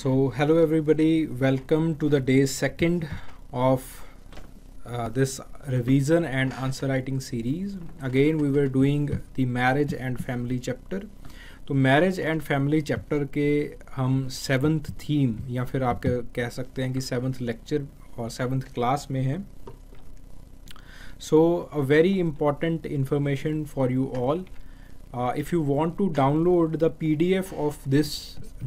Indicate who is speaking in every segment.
Speaker 1: So hello everybody, welcome to the day second of this revision and answer writing series. Again we were doing the marriage and family chapter. तो marriage and family chapter के हम 7th theme या फिर आप कह सकते हैं कि 7th लेक्चर और 7th क्लास में हैं. So a very important information for you all. If you want to download the PDF of this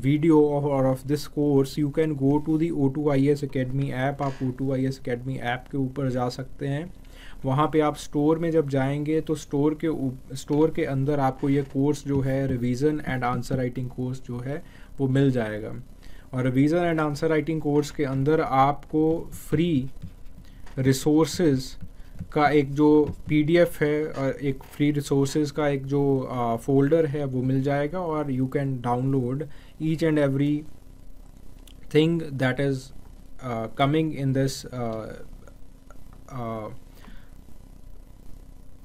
Speaker 1: video or of this course, you can go to the O2IS Academy app. आप O2IS Academy app के ऊपर जा सकते हैं. वहाँ पे आप store में जब जाएंगे तो स्टोर के अंदर आपको ये कोर्स जो है revision and answer writing course जो है वो मिल जाएगा. और revision and answer writing course के अंदर आपको फ्री रिसोर्सेज का एक जो PDF है और एक फ्री रिसोर्सेज का एक जो फोल्डर है वो मिल जाएगा. और you can download each and every thing that is coming in this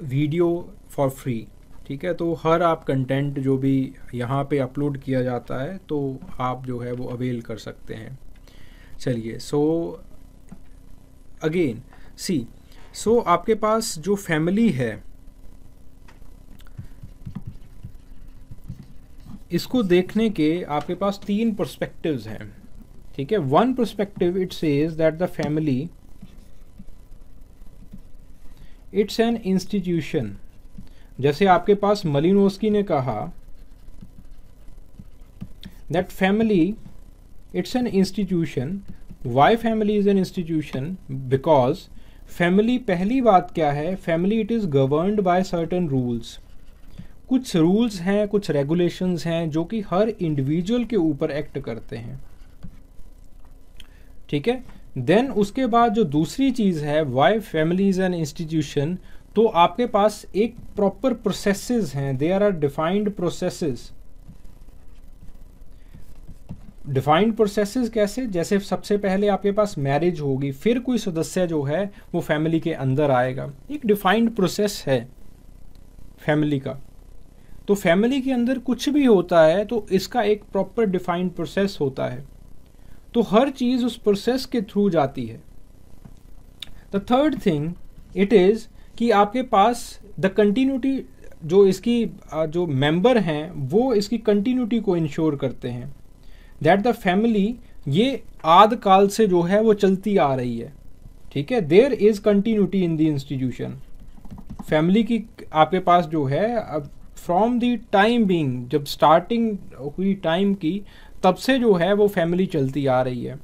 Speaker 1: video for free. ठीक है, तो हर आप कंटेंट जो भी यहाँ पे अपलोड किया जाता है तो आप जो है वो अवेल कर सकते हैं. चलिए, सो अगेन सी, सो आपके पास जो फैमिली है इसको देखने के आपके पास 3 पर्सपेक्टिव्स हैं. ठीक है, one perspective it says that the family it's an institution. जैसे आपके पास मलिनोस्की ने कहा that family it's an institution. Why family is an institution? Because family, पहली बात क्या है, family it is governed by certain rules. कुछ रूल्स हैं, कुछ रेगुलेशंस हैं जो कि हर इंडिविजुअल के ऊपर एक्ट करते हैं. ठीक है, देन उसके बाद जो दूसरी चीज़ है, why family is an institution, तो आपके पास एक प्रॉपर प्रोसेसेस हैं. There are defined processes. Defined processes कैसे? जैसे सबसे पहले आपके पास मैरिज होगी, फिर कोई सदस्य जो है वो फैमिली के अंदर आएगा. एक डिफाइंड प्रोसेस है फैमिली का. तो फैमिली के अंदर कुछ भी होता है तो इसका एक प्रॉपर डिफाइंड प्रोसेस होता है. तो हर चीज़ उस प्रोसेस के थ्रू जाती है. The third thing it is कि आपके पास द कंटिन्यूटी, जो इसकी जो मेंबर हैं वो इसकी कंटिन्यूटी को इंश्योर करते हैं. दैट द फैमिली ये आद काल से जो है वो चलती आ रही है. ठीक है, there is continuity in the institution. Family की आपके पास जो है फ्रॉम द टाइम बीइंग, जब स्टार्टिंग हुई टाइम की, तब से जो है वो फैमिली चलती आ रही है.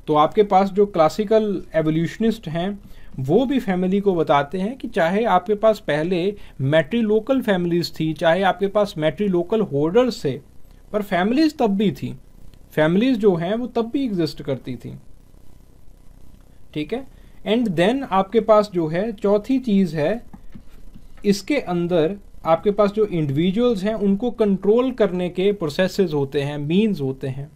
Speaker 1: तो आपके पास जो क्लासिकल एवोल्यूशनिस्ट हैं वो भी फैमिली को बताते हैं कि चाहे आपके पास पहले मैट्रीलोकल फैमिलीज थी, चाहे आपके पास मैट्रीलोकल होल्डर्स थे, पर फैमिलीज तब भी थी. फैमिलीज जो हैं वो तब भी एग्जिस्ट करती थी. ठीक है, एंड देन आपके पास जो है चौथी चीज़ है, इसके अंदर आपके पास जो इंडिविजुअल्स हैं उनको कंट्रोल करने के प्रोसेसेस होते हैं, मीन्स होते हैं.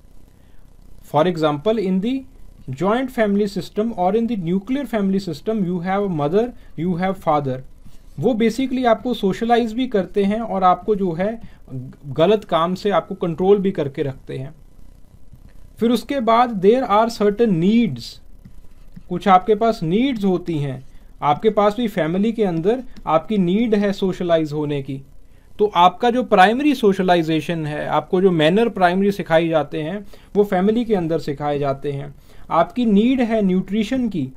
Speaker 1: For example in the joint family system और in the nuclear family system you have mother, you have father. वो बेसिकली आपको सोशलाइज भी करते हैं और आपको जो है गलत काम से आपको कंट्रोल भी करके रखते हैं. फिर उसके बाद देयर आर सर्टेन नीड्स. कुछ आपके पास नीड्स होती हैं. आपके पास भी फैमिली के अंदर आपकी नीड है सोशलाइज होने की. तो आपका जो प्राइमरी सोशलाइजेशन है, आपको जो मैनर प्राइमरी सिखाई जाते हैं वो फैमिली के अंदर सिखाए जाते हैं. आपकी नीड है न्यूट्रिशन की,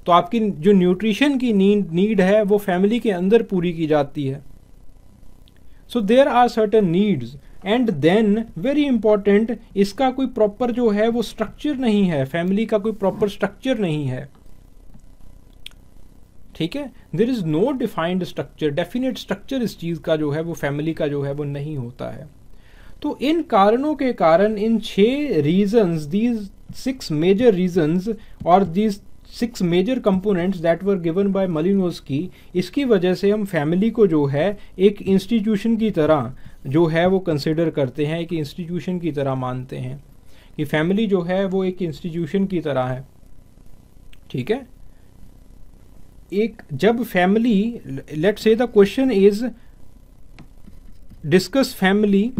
Speaker 1: तो आपकी जो न्यूट्रिशन की नीड है वो फैमिली के अंदर पूरी की जाती है. So there are certain needs. And then very important, इसका कोई प्रॉपर जो है वो स्ट्रक्चर नहीं है. फैमिली का कोई प्रॉपर स्ट्रक्चर नहीं है. ठीक है, there is no defined structure, definite structure इस चीज़ का जो है वो फैमिली का जो है वो नहीं होता है. तो इन कारणों के कारण, इन 6 रीजन्स, दीज 6 मेजर रीजन्स और these 6 major components that were given by Malinowski, इसकी वजह से हम फैमिली को जो है एक इंस्टीट्यूशन की तरह जो है वो कंसिडर करते हैं, एक इंस्टीट्यूशन की तरह मानते हैं कि फैमिली जो है वो एक इंस्टीट्यूशन की तरह है. ठीक है, एक जब family, let's say the question is discuss family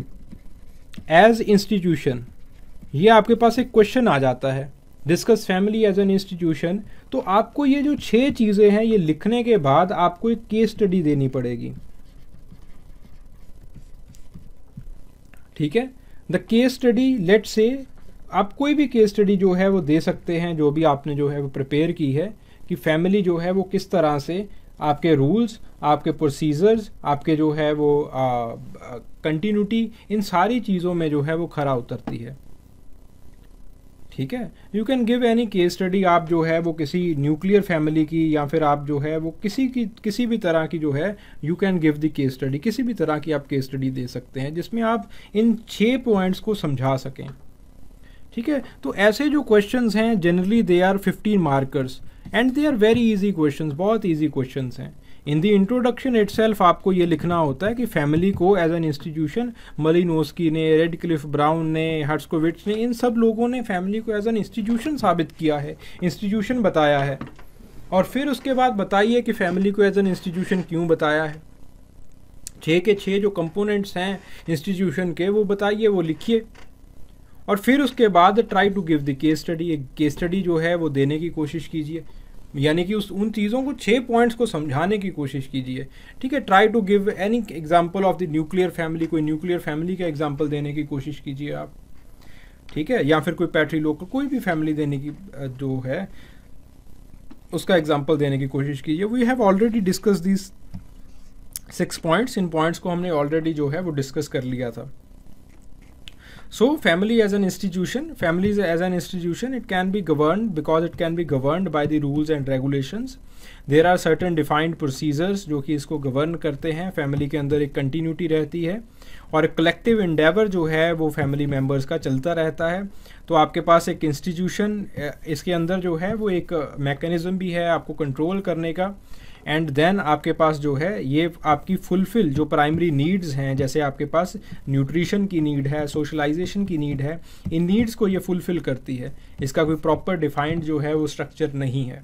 Speaker 1: as institution. ये आपके पास एक क्वेश्चन आ जाता है, discuss family as an institution. तो आपको ये जो 6 चीज़ें हैं ये लिखने के बाद आपको एक केस स्टडी देनी पड़ेगी, ठीक है। The case study, let's say आप कोई भी केस स्टडी जो है वो दे सकते हैं, जो भी आपने जो है वो प्रिपेयर की है कि फैमिली जो है वो किस तरह से आपके रूल्स, आपके प्रोसीजर्स, आपके जो है वो कंटिन्यूटी, इन सारी चीज़ों में जो है वो खरा उतरती है, ठीक है। You can give any case study, आप जो है वो किसी न्यूक्लियर फैमिली की या फिर आप जो है वो किसी भी तरह की जो है, you can give the case study, किसी भी तरह की आप केस स्टडी दे सकते हैं जिसमें आप इन 6 पॉइंट्स को समझा सकें, ठीक है। तो ऐसे जो क्वेश्चंस हैं generally they are 15 markers and they are very easy questions, बहुत इजी क्वेश्चंस हैं। इन द इंट्रोडक्शन इटसेल्फ आपको ये लिखना होता है कि फैमिली को एज एन इंस्टीट्यूशन, मलिनोस्की ने, रेडक्लिफ ब्राउन ने, हर्ट्ज़कोविट्ज़ ने, इन सब लोगों ने फैमिली को एज एन इंस्टीट्यूशन साबित किया है, इंस्टीट्यूशन बताया है। और फिर उसके बाद बताइए कि फैमिली को एज एन इंस्टीट्यूशन क्यों बताया है, 6 के 6 जो कंपोनेंट्स हैं इंस्टीट्यूशन के वो बताइए, वो लिखिए। और फिर उसके बाद try to give the case study, एक केस स्टडी जो है वो देने की कोशिश कीजिए, यानी कि उन चीज़ों को 6 पॉइंट्स को समझाने की कोशिश कीजिए, ठीक है। Try to give any example of the nuclear family, कोई न्यूक्लियर फैमिली का एग्जांपल देने की कोशिश कीजिए आप, ठीक है, या फिर कोई पैट्रीलोकल कोई भी फैमिली देने की जो है उसका एग्जांपल देने की कोशिश कीजिए। We have already discuss these 6 points, इन पॉइंट्स को हमने ऑलरेडी जो है वो डिस्कस कर लिया था। So family as an institution, families as an institution, it can be governed because it can be governed by the rules and regulations. There are certain defined procedures जो कि इसको govern करते हैं, फैमिली के अंदर एक continuity रहती है और कलेक्टिव endeavor जो है वो फैमिली मेम्बर्स का चलता रहता है। तो आपके पास एक इंस्टीट्यूशन, इसके अंदर जो है वो एक मैकेनिज्म भी है आपको कंट्रोल करने का, एंड देन आपके पास जो है ये आपकी फुलफिल जो प्राइमरी नीड्स हैं, जैसे आपके पास न्यूट्रिशन की नीड है, सोशलाइजेशन की नीड है, इन नीड्स को ये फुलफिल करती है। इसका कोई प्रॉपर डिफाइंड जो है वो स्ट्रक्चर नहीं है,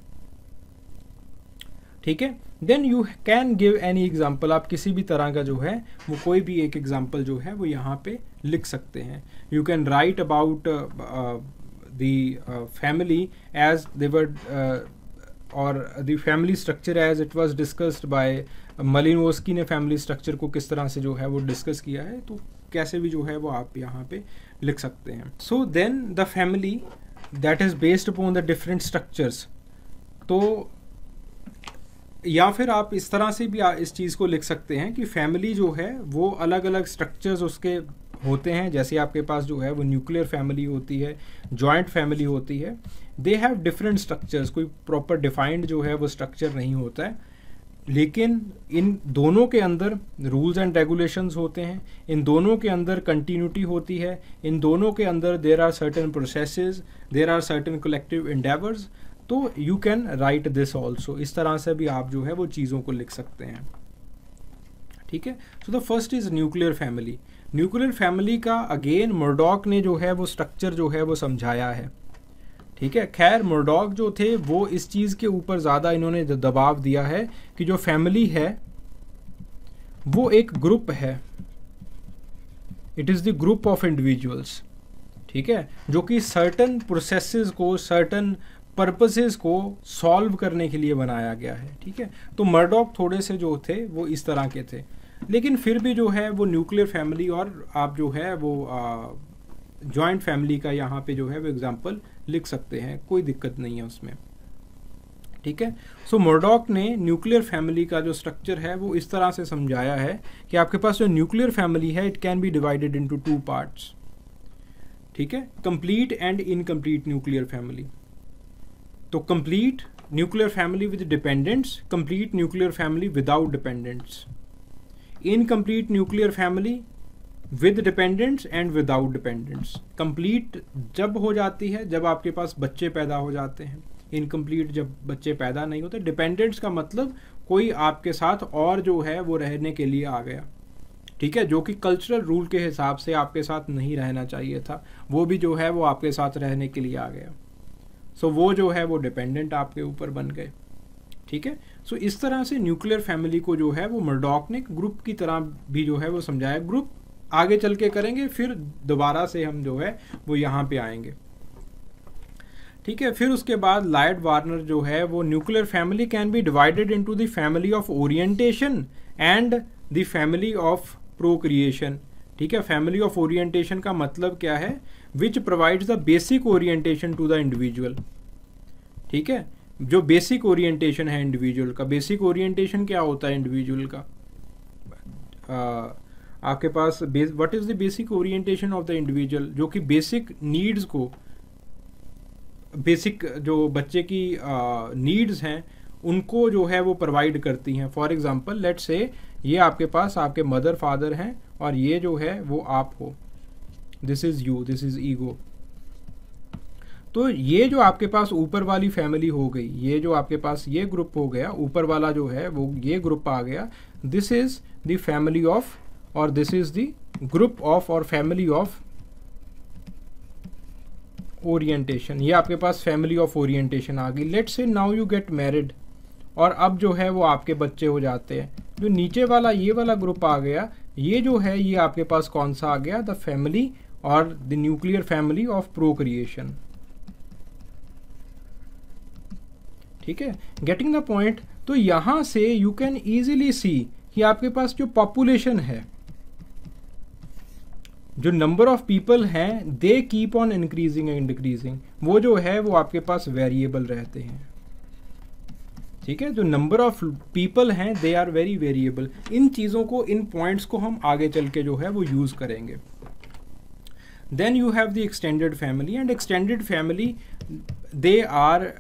Speaker 1: ठीक है। Then you can give any example, आप किसी भी तरह का जो है वो कोई भी एक एग्जाम्पल जो है वो यहाँ पे लिख सकते हैं। You can write about the family as देवर और the family structure as it was discussed by Malinowski ने फैमिली स्ट्रक्चर को किस तरह से जो है वो डिस्कस किया है, तो कैसे भी जो है वो आप यहाँ पे लिख सकते हैं। So then the family that is based upon the different structures, तो या फिर आप इस तरह से भी इस चीज़ को लिख सकते हैं कि फैमिली जो है वो अलग अलग स्ट्रक्चर्स उसके होते हैं। जैसे आपके पास जो है वो न्यूक्लियर फैमिली होती है, जॉइंट फैमिली होती है, दे हैव डिफरेंट स्ट्रक्चर्स, कोई प्रॉपर डिफाइंड जो है वो स्ट्रक्चर नहीं होता है, लेकिन इन दोनों के अंदर रूल्स एंड रेगुलेशंस होते हैं, इन दोनों के अंदर कंटिन्यूटी होती है, इन दोनों के अंदर there are certain processes, there are certain collective endeavours. तो you can write this also, इस तरह से भी आप जो है वो चीज़ों को लिख सकते हैं, ठीक है। So the first is nuclear family. Nuclear family का अगेन मुर्डॉक ने जो है वो स्ट्रक्चर जो है वो समझाया है, ठीक है। खैर मुर्डॉक जो थे वो इस चीज़ के ऊपर ज़्यादा इन्होंने दबाव दिया है कि जो फैमिली है वो एक ग्रुप है, it is the group of individuals, ठीक है, जो कि सर्टन प्रोसेसेस को, सर्टन पर्पसेस को सॉल्व करने के लिए बनाया गया है, ठीक है। तो मर्डॉक थोड़े से जो थे वो इस तरह के थे, लेकिन फिर भी जो है वो न्यूक्लियर फैमिली और आप जो है वो जॉइंट फैमिली का यहाँ पे जो है वो एग्जांपल लिख सकते हैं, कोई दिक्कत नहीं है उसमें, ठीक है। सो मर्डॉक ने न्यूक्लियर फैमिली का जो स्ट्रक्चर है वो इस तरह से समझाया है कि आपके पास जो न्यूक्लियर फैमिली है it can be divided into 2 parts, ठीक है, complete and incomplete nuclear family. तो complete nuclear family with dependents, complete nuclear family without dependents, incomplete nuclear family with dependents and without dependents. Complete जब हो जाती है जब आपके पास बच्चे पैदा हो जाते हैं, इनकम्प्लीट जब बच्चे पैदा नहीं होते। डिपेंडेंट्स का मतलब कोई आपके साथ और जो है वो रहने के लिए आ गया, ठीक है, जो कि कल्चरल रूल के हिसाब से आपके साथ नहीं रहना चाहिए था, वो भी जो है वो आपके साथ रहने के लिए आ गया। सो वो जो है वो डिपेंडेंट आपके ऊपर बन गए, ठीक है। सो इस तरह से न्यूक्लियर फैमिली को जो है वो मर्डॉक ने ग्रुप की तरह भी जो है वो समझाया। ग्रुप आगे चल के करेंगे, फिर दोबारा से हम जो है वो यहाँ पे आएंगे। ठीक है, फिर उसके बाद लॉयड वार्नर जो है वो nuclear family can be divided into the family of orientation and the family of procreation. ठीक है, फैमिली ऑफ ओरिएंटेशन का मतलब क्या है? Which provides the basic orientation to the individual. ठीक है, जो बेसिक ओरिएंटेशन है इंडिविजुअल का, बेसिक ओरिएंटेशन क्या होता है इंडिविजुअल का? आपके पास what is the basic orientation of the individual, जो कि बेसिक नीड्स को, बेसिक जो बच्चे की नीड्स हैं उनको जो है वो प्रोवाइड करती हैं। फॉर एग्जांपल लेट्स से ये आपके पास आपके मदर फादर हैं और ये जो है वो आप हो, this is you, this is ego. तो ये जो आपके पास ऊपर वाली फैमिली हो गई, ये जो आपके पास ये ग्रुप हो गया, ऊपर वाला जो है वो ये ग्रुप आ गया, this is the family of, और this is the group of और फैमिली ऑफ ओरिएंटेशन। ये आपके पास फैमिली ऑफ ओरिएंटेशन आ गई। लेट्स से नाउ यू गेट मैरिड, और अब जो है वो आपके बच्चे हो जाते हैं। जो नीचे वाला ये वाला ग्रुप आ गया, ये जो है ये आपके पास कौन सा आ गया? द फैमिली और the nuclear family of procreation. ठीक है, गेटिंग द पॉइंट। तो यहां से यू कैन इजीली सी कि आपके पास जो पॉपुलेशन है, जो नंबर ऑफ पीपल हैं, they keep on increasing and decreasing, वो जो है वो आपके पास वेरिएबल रहते हैं। ठीक है, जो नंबर ऑफ पीपल हैं दे आर वेरी वेरिएबल। इन चीज़ों को, इन पॉइंट्स को हम आगे चल के जो है वो यूज़ करेंगे। Then you have the extended family, and extended family they are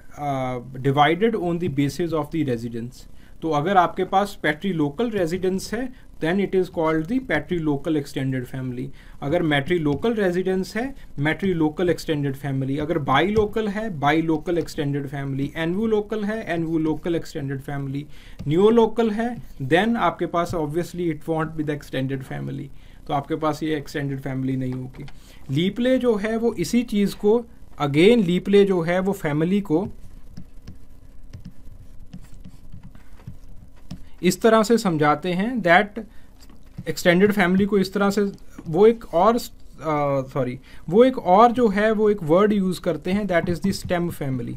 Speaker 1: divided on the basis of the residence. तो अगर आपके पास पैट्रीलोकल रेजिडेंस है then it is called the patrilocal extended family. अगर मैट्रीलोकल रेजिडेंस है, matrilocal extended family. अगर bilocal है, bilocal extended family. Avunculocal है, एनवोलोकल एक्सटेंडेड फैमिली। न्यूलोकल है, देन आपके पास obviously it won't be the extended family, तो आपके पास ये एक्सटेंडेड फैमिली नहीं होगी। लीपले जो है वो इसी चीज़ को, अगेन लीपले जो है वो फैमिली को इस तरह से समझाते हैं दैट एक्सटेंडेड फैमिली को इस तरह से, वो एक और वो एक और जो है वो एक वर्ड यूज करते हैं that is the stem family.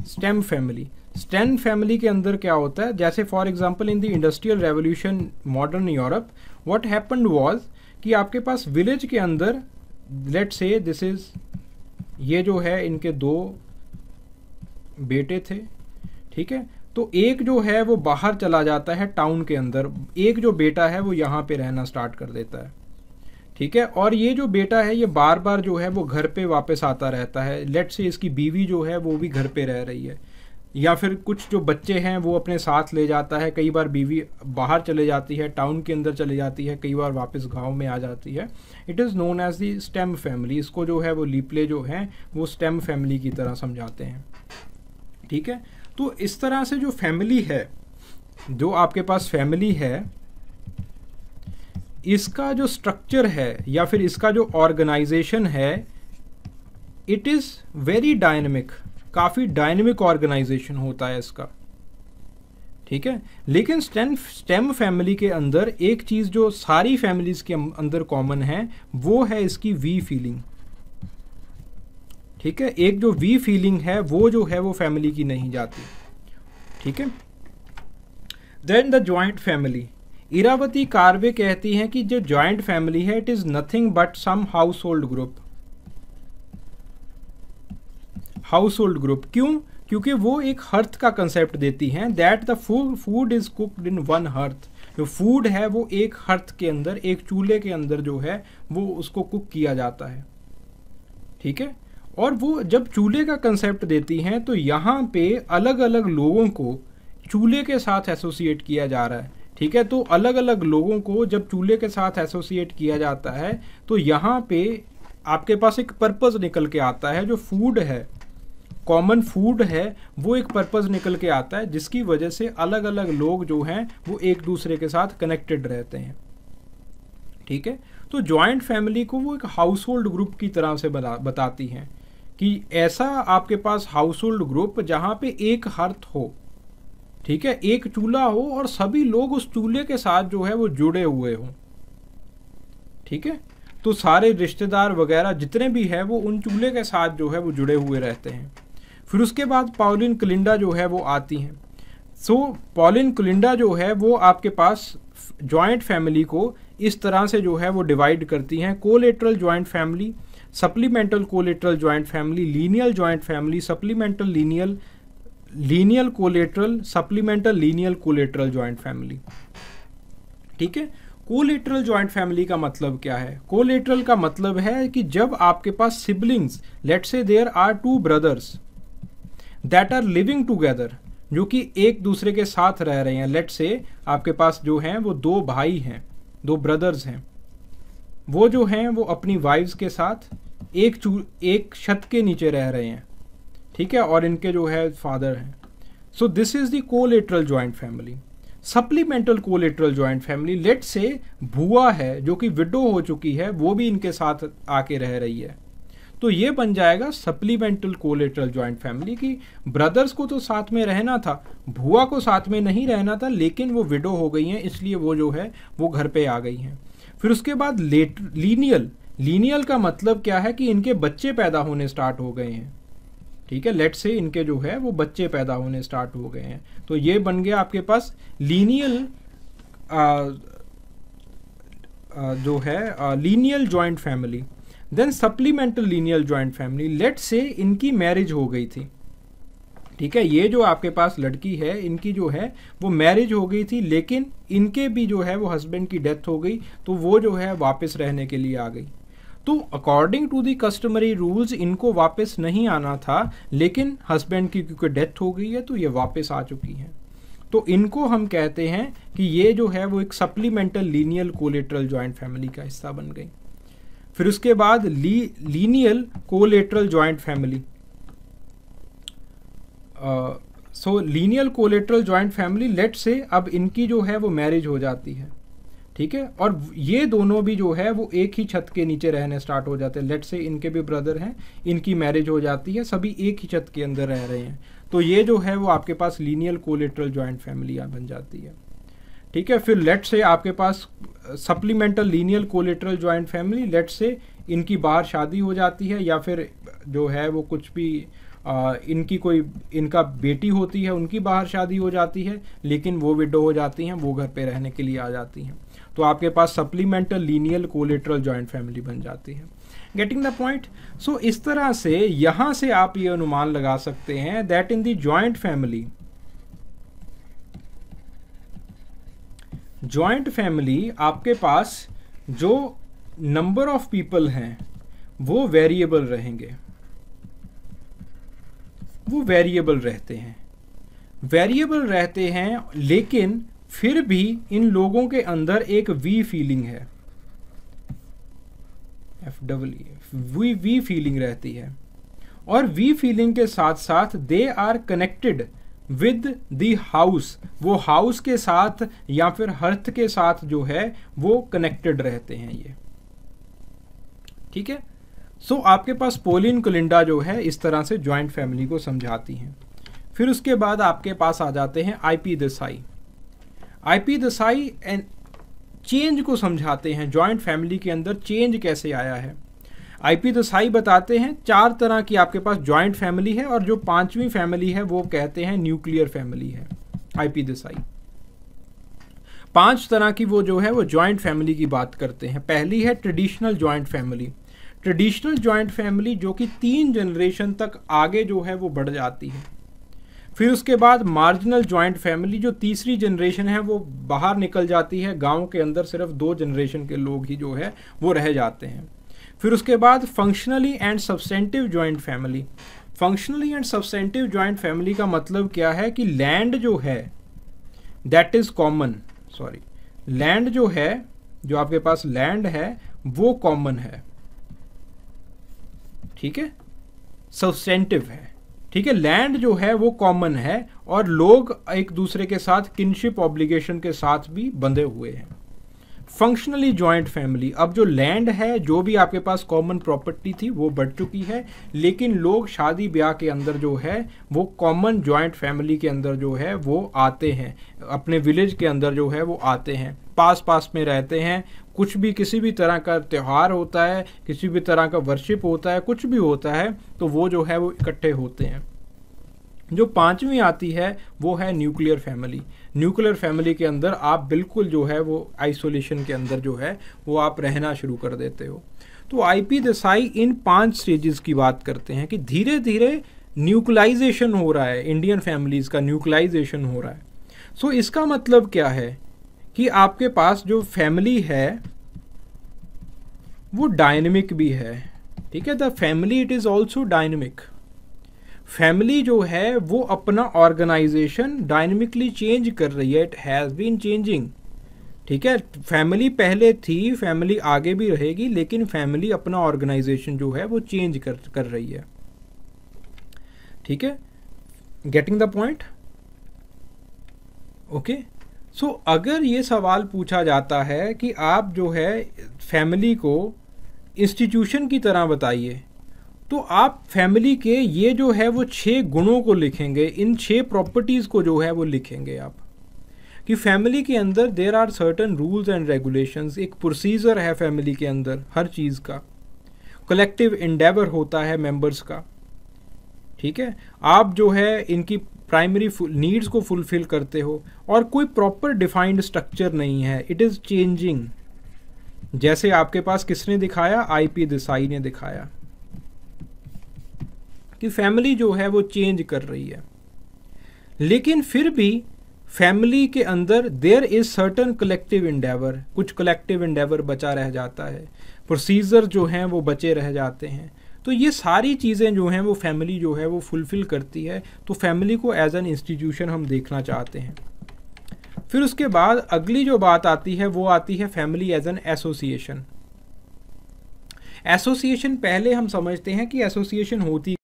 Speaker 1: Stem family, stem family के अंदर क्या होता है? जैसे for example in the industrial revolution modern Europe, what happened was कि आपके पास विलेज के अंदर, लेट्स से दिस इज, ये जो है इनके दो बेटे थे। ठीक है, तो एक जो है वो बाहर चला जाता है टाउन के अंदर, एक जो बेटा है वो यहाँ पे रहना स्टार्ट कर देता है। ठीक है, और ये जो बेटा है ये बार बार जो है वो घर पे वापस आता रहता है। लेट्स से इसकी बीवी जो है वो भी घर पे रह रही है, या फिर कुछ जो बच्चे हैं वो अपने साथ ले जाता है। कई बार बीवी बाहर चले जाती है, टाउन के अंदर चले जाती है, कई बार वापस गाँव में आ जाती है। It is known as the stem family. इसको जो है वो लीपले जो हैं वो स्टेम फैमिली की तरह समझाते हैं। ठीक है, तो इस तरह से जो फैमिली है, जो आपके पास फैमिली है, इसका जो स्ट्रक्चर है या फिर इसका जो ऑर्गेनाइजेशन है, इट इज़ वेरी डायनेमिक, काफ़ी डायनेमिक ऑर्गेनाइजेशन होता है इसका। ठीक है, लेकिन स्टेम फैमिली के अंदर एक चीज़ जो सारी फैमिलीज के अंदर कॉमन है वो है इसकी वी फीलिंग। ठीक है, एक जो वी फीलिंग है वो जो है वो फैमिली की नहीं जाती। ठीक है, then the joint family. Iravati Karve कहती हैं कि जो जॉइंट फैमिली है it is nothing but some household group. Household group क्यों? क्योंकि वो एक हर्थ का कंसेप्ट देती हैं, that the food is cooked in one hearth. जो फूड है वो एक हर्थ के अंदर, एक चूल्हे के अंदर जो है वो उसको कुक किया जाता है। ठीक है, और वो जब चूल्हे का कंसेप्ट देती हैं तो यहाँ पे अलग अलग लोगों को चूल्हे के साथ एसोसिएट किया जा रहा है। ठीक है, तो अलग अलग लोगों को जब चूल्हे के साथ एसोसिएट किया जाता है तो यहाँ पे आपके पास एक पर्पस निकल के आता है। जो फूड है, कॉमन फूड है, वो एक पर्पस निकल के आता है जिसकी वजह से अलग अलग लोग जो हैं वो एक दूसरे के साथ कनेक्टेड रहते हैं। ठीक है, तो जॉइंट फैमिली को वो एक हाउस होल्ड ग्रुप की तरह से बताती हैं कि ऐसा आपके पास हाउस होल्ड ग्रुप जहाँ पे एक हर्थ हो, ठीक है, एक चूल्हा हो और सभी लोग उस चूल्हे के साथ जो है वो जुड़े हुए हों। ठीक है। तो सारे रिश्तेदार वगैरह जितने भी है वो उन चूल्हे के साथ जो है वो जुड़े हुए रहते हैं। फिर उसके बाद पॉलिन क्लिंडा जो है वो आती हैं। सो पॉलिन क्लिंडा जो है वो आपके पास जॉइंट फैमिली को इस तरह से जो है वो डिवाइड करती हैं, collateral joint family, supplemental collateral joint family, lineal joint family, supplemental lineal, lineal collateral, supplemental lineal collateral joint family. ठीक है। कोलेटरल जॉइंट फैमिली का मतलब क्या है? कोलेटरल का मतलब है कि जब आपके पास siblings, let's say there are 2 brothers that are living together, जो कि एक दूसरे के साथ रह रहे हैं। लेट्स से आपके पास जो हैं वो 2 भाई हैं, 2 ब्रदर्स हैं, वो जो हैं वो अपनी वाइफ्स के साथ एक छत के नीचे रह रहे हैं। ठीक है। और इनके जो है फादर हैं। So this is the collateral joint family. Supplemental collateral joint family, let say बुआ है जो कि विडो हो चुकी है, वो भी इनके साथ आके रह रही है, तो ये बन जाएगा सप्लीमेंटल कोलेटरल जॉइंट फैमिली की ब्रदर्स को तो साथ में रहना था, बुआ को साथ में नहीं रहना था, लेकिन वो विडो हो गई हैं, इसलिए वो जो है वो घर पे आ गई हैं। फिर उसके बाद लीनियल, लीनियल का मतलब क्या है कि इनके बच्चे पैदा होने स्टार्ट हो गए हैं। ठीक है। लेट से इनके जो है वो बच्चे पैदा होने स्टार्ट हो गए हैं, तो ये बन गया आपके पास लीनियल जो है lineal joint family. Then supplemental lineal joint family, let say इनकी मैरिज हो गई थी। ठीक है। ये जो आपके पास लड़की है, इनकी जो है वो मैरिज हो गई थी, लेकिन इनके भी जो है वो हस्बैंड की डेथ हो गई, तो वो जो है वापस रहने के लिए आ गई। तो according to the customary rules इनको वापस नहीं आना था, लेकिन हस्बैंड की क्योंकि डेथ हो गई है तो ये वापस आ चुकी हैं। तो इनको हम कहते हैं कि ये जो है वो एक supplemental lineal collateral joint family का हिस्सा बन गई। फिर उसके बाद lineal collateral joint family. So lineal collateral joint family, let say अब इनकी जो है वो मैरिज हो जाती है। ठीक है। और ये दोनों भी जो है वो एक ही छत के नीचे रहने स्टार्ट हो जाते हैं। लेट से इनके भी ब्रदर हैं, इनकी मैरिज हो जाती है, सभी एक ही छत के अंदर रह रहे हैं, तो ये जो है वो आपके पास लीनियल कोलेटरल जॉइंट फैमिली बन जाती है। ठीक है। फिर लेट से आपके पास supplemental lineal collateral joint family, let say इनकी बाहर शादी हो जाती है, या फिर जो है वो कुछ भी इनकी कोई इनका बेटी होती है, उनकी बाहर शादी हो जाती है, लेकिन वो विडो हो जाती हैं, वो घर पे रहने के लिए आ जाती हैं, तो आपके पास supplemental lineal collateral joint family बन जाती है। Getting the point? सो इस तरह से यहां से आप ये अनुमान लगा सकते हैं that in the joint family, joint family आपके पास जो नंबर ऑफ पीपल हैं वो वेरिएबल रहेंगे, वो वेरिएबल रहते हैं, वेरिएबल रहते हैं, लेकिन फिर भी इन लोगों के अंदर एक वी फीलिंग है, वी फीलिंग रहती है, और वी फीलिंग के साथ साथ they are connected with the house, वो हाउस के साथ या फिर हर्थ के साथ जो है वो कनेक्टेड रहते हैं ये। ठीक है। सो आपके पास पॉलिन क्लिंडा जो है इस तरह से जॉइंट फैमिली को समझाती हैं। फिर उसके बाद आपके पास आ जाते हैं IP Desai. IP Desai and change को समझाते हैं, जॉइंट फैमिली के अंदर चेंज कैसे आया है। आईपी देसाई बताते हैं 4 तरह की आपके पास जॉइंट फैमिली है, और जो 5वीं फैमिली है वो कहते हैं न्यूक्लियर फैमिली है। आईपी देसाई 5 तरह की वो जो है वो जॉइंट फैमिली की बात करते हैं। पहली है traditional joint family. Traditional joint family जो कि 3 जनरेशन तक आगे जो है वो बढ़ जाती है। फिर उसके बाद मार्जिनल जॉइंट फैमिली, जो तीसरी जनरेशन है वो बाहर निकल जाती है, गांव के अंदर सिर्फ 2 जनरेशन के लोग ही जो है वो रह जाते हैं। फिर उसके बाद functionally and substantive joint family. Functionally and substantive joint family का मतलब क्या है कि लैंड जो है दैट इज कॉमन, लैंड जो है, जो आपके पास लैंड है वो कॉमन है। ठीक है। सब्सटेंटिव है। ठीक है। लैंड जो है वो कॉमन है, और लोग एक दूसरे के साथ किनशिप ऑब्लिगेशन के साथ भी बंधे हुए हैं। फंक्शनली जॉइंट फैमिली, अब जो लैंड है, जो भी आपके पास कॉमन प्रॉपर्टी थी वो बढ़ चुकी है, लेकिन लोग शादी ब्याह के अंदर जो है वो कॉमन जॉइंट फैमिली के अंदर जो है वो आते हैं, अपने विलेज के अंदर जो है वो आते हैं, पास पास में रहते हैं। कुछ भी किसी भी तरह का त्यौहार होता है, किसी भी तरह का वर्शिप होता है, कुछ भी होता है तो वो जो है वो इकट्ठे होते हैं। जो पांचवी आती है वो है न्यूक्लियर फैमिली। न्यूक्लियर फैमिली के अंदर आप बिल्कुल जो है वो आइसोलेशन के अंदर जो है वो आप रहना शुरू कर देते हो। तो आईपी देसाई इन 5 स्टेजेस की बात करते हैं कि धीरे धीरे न्यूक्लियाइजेशन हो रहा है, इंडियन फैमिलीज का न्यूक्लियाइजेशन हो रहा है। सो इसका मतलब क्या है कि आपके पास जो फैमिली है वो डायनेमिक भी है, ठीक है। The family it is also dynamic. Family जो है वो अपना ऑर्गेनाइजेशन डायनेमिकली चेंज कर रही है, इट हैज़ बीन चेंजिंग, ठीक है। फैमिली पहले थी, फैमिली आगे भी रहेगी, लेकिन फैमिली अपना ऑर्गेनाइजेशन जो है वो चेंज कर रही है, ठीक है। Getting the point? ओके। सो अगर ये सवाल पूछा जाता है कि आप जो है फैमिली को इंस्टीट्यूशन की तरह बताइए, तो आप फैमिली के ये जो है वो 6 गुणों को लिखेंगे, इन 6 प्रॉपर्टीज़ को जो है वो लिखेंगे आप, कि फैमिली के अंदर there are certain rules and regulations, एक प्रोसीजर है फैमिली के अंदर हर चीज़ का, कलेक्टिव एंडेवर होता है मेंबर्स का, ठीक है। आप जो है इनकी प्राइमरी नीड्स को फुलफिल करते हो, और कोई प्रॉपर डिफाइंड स्ट्रक्चर नहीं है, इट इज़ चेंजिंग। जैसे आपके पास किसने दिखाया, आईपी देसाई ने दिखाया कि फैमिली जो है वो चेंज कर रही है, लेकिन फिर भी फैमिली के अंदर there is certain collective endeavour, कुछ कलेक्टिव एंडेवर बचा रह जाता है, प्रोसीजर जो हैं वो बचे रह जाते हैं। तो ये सारी चीज़ें जो हैं वो फैमिली जो है वो फुलफिल करती है। तो फैमिली को एज एन इंस्टीट्यूशन हम देखना चाहते हैं। फिर उसके बाद अगली जो बात आती है वो आती है family as an association. Association पहले हम समझते हैं कि एसोसिएशन होती